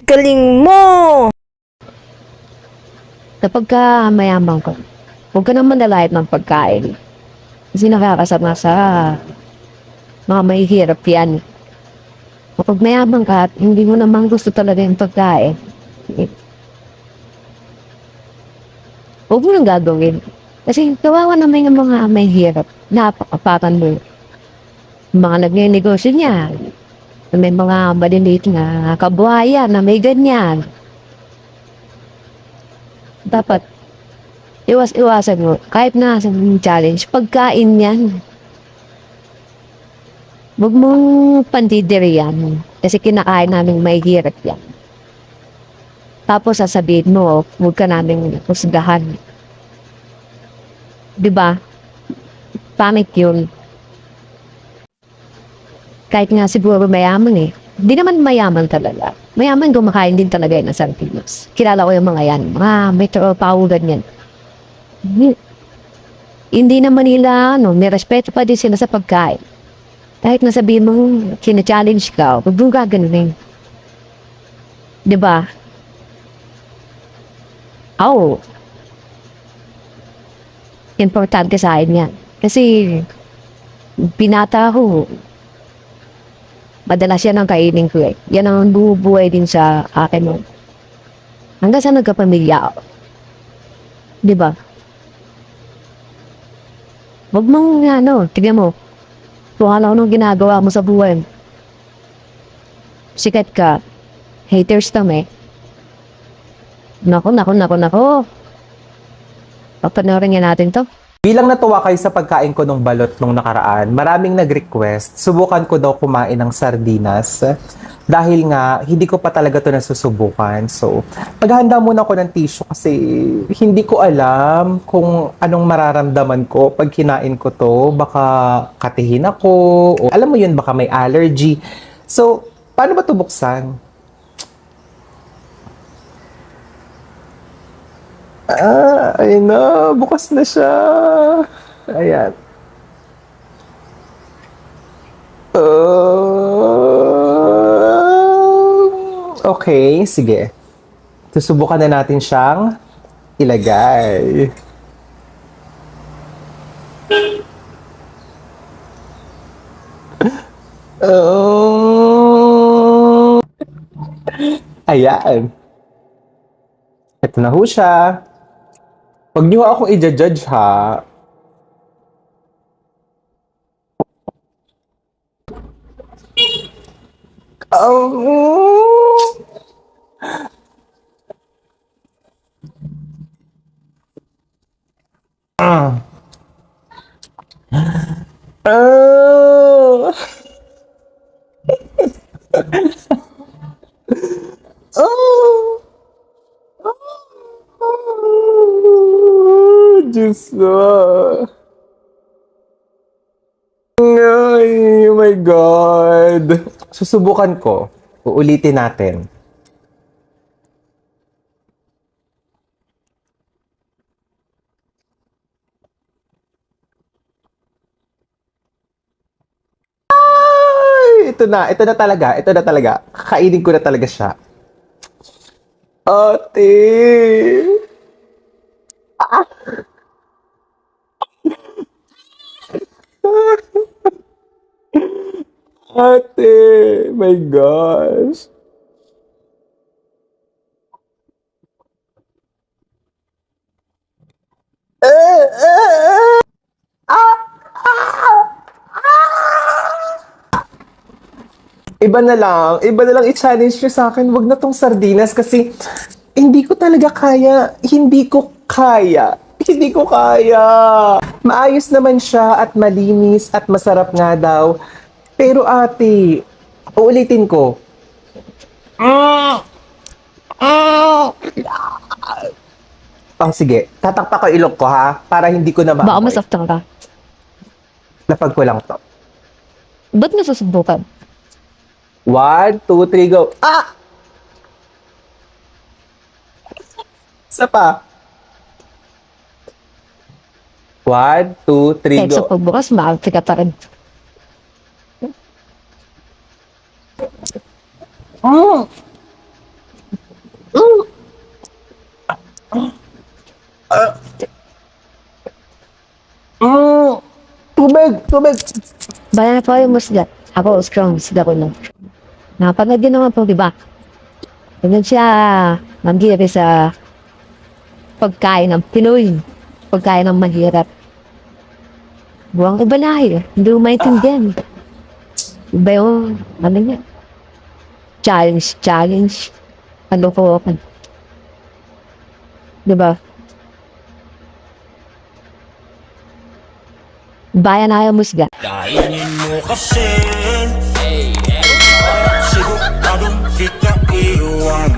Galing mo! Kapag ka mayaman ka, huwag ka naman lalait ng pagkain. Kasi nakakasama sa mga mahihirap yan. Kapag mayaman ka at hindi mo naman gusto talaga yung pagkain, huwag mo nang gagawin. Kasi kawawa naman yung mga mahihirap. Napakapakan mo. Yung mga nagnenegosyo niya, na may mga maliliit na kabuhayan na may ganyan. Dapat iwas-iwasan mo. Kahit na sa challenge, pagkain yan. Huwag mong pandidiriyan. Kasi kinakain namin may hirap yan. Tapos sasabihin mo, huwag ka namin husgahan. Diba? Pangit yun. Kahit nga siguro mayaman eh. Hindi naman mayaman talaga. Mayaman kumakain din talaga yan ng sardinas. Kilala ko yung mga yan. Mga may tropa ko ganyan. Hindi naman nila, may respeto pa din sila sa pagkain. Kahit nasabihin mo, kina-challenge ka, huwag mong gaganunin. Diba? Oo. Importante sa akin yan. Kasi, pinata ko, madalas yan ang kainin ko eh. Yan ang bubuhay din sa akin. Hanggang sa nagkapamilya ako. Diba? Huwag mong, tignan mo, kung ano nung ginagawa mo sa buhay. Sikat ka, haters kami. Nako. Papanoorin nga natin to. Bilang natuwa kayo sa pagkain ko nung balot nung nakaraan, maraming nag-request, subukan ko daw kumain ng sardinas. Dahil nga, hindi ko pa talaga to nasusubukan. So, paghahanda muna ko ng tissue kasi hindi ko alam kung anong mararamdaman ko pag kinain ko to. Baka katihin ako, o alam mo yun, baka may allergy. So, paano ba to buksan? Ayun na, bukas na siya. Ayan. Okay, sige. Susubukan na natin siyang ilagay. Ayan. Ito na ho siya. Huwag niyo akong i-judge ha. Oh. Oh. Oh. Diyos ko. Ay, oh my God. Susubukan ko. Uulitin natin. Ay, ito na talaga. Ito na talaga. Kakainin ko na talaga siya. Ate. Ate. My gosh. Iba na lang i-challenge nyo sa akin. Wag na tong sardinas kasi hindi ko talaga kaya. Hindi ko kaya. Hindi ko kaya. Maayos naman siya at malinis at masarap nga daw. Pero ate, uulitin ko. Oh, sige. Tatakpa ko ilok ko ha, para hindi ko na Baka maamoy. masaftan ka. Lapag ko lang to. Ba't nasusubukan? 1, 2, 3, go. Ah! Isa pa. 1, 2, 3, Kahit sa go. pagbukas, maarte ka pa rin. Mm. Tubig! Bayan na po yung musgat. Ako, strong. Sila ko lang. Napanood din naman po, di ba? Ganyan siya, nanggiri sa pagkain ng Pinoy. Pagkain ng mahirap. Buwang iba na eh. Hindi mo maintindihan. Iba yung, ano niya? Challenge. Ano ko, di ba? Bayan na yung musgat. Kainin mo kasi Siguradong kita iwan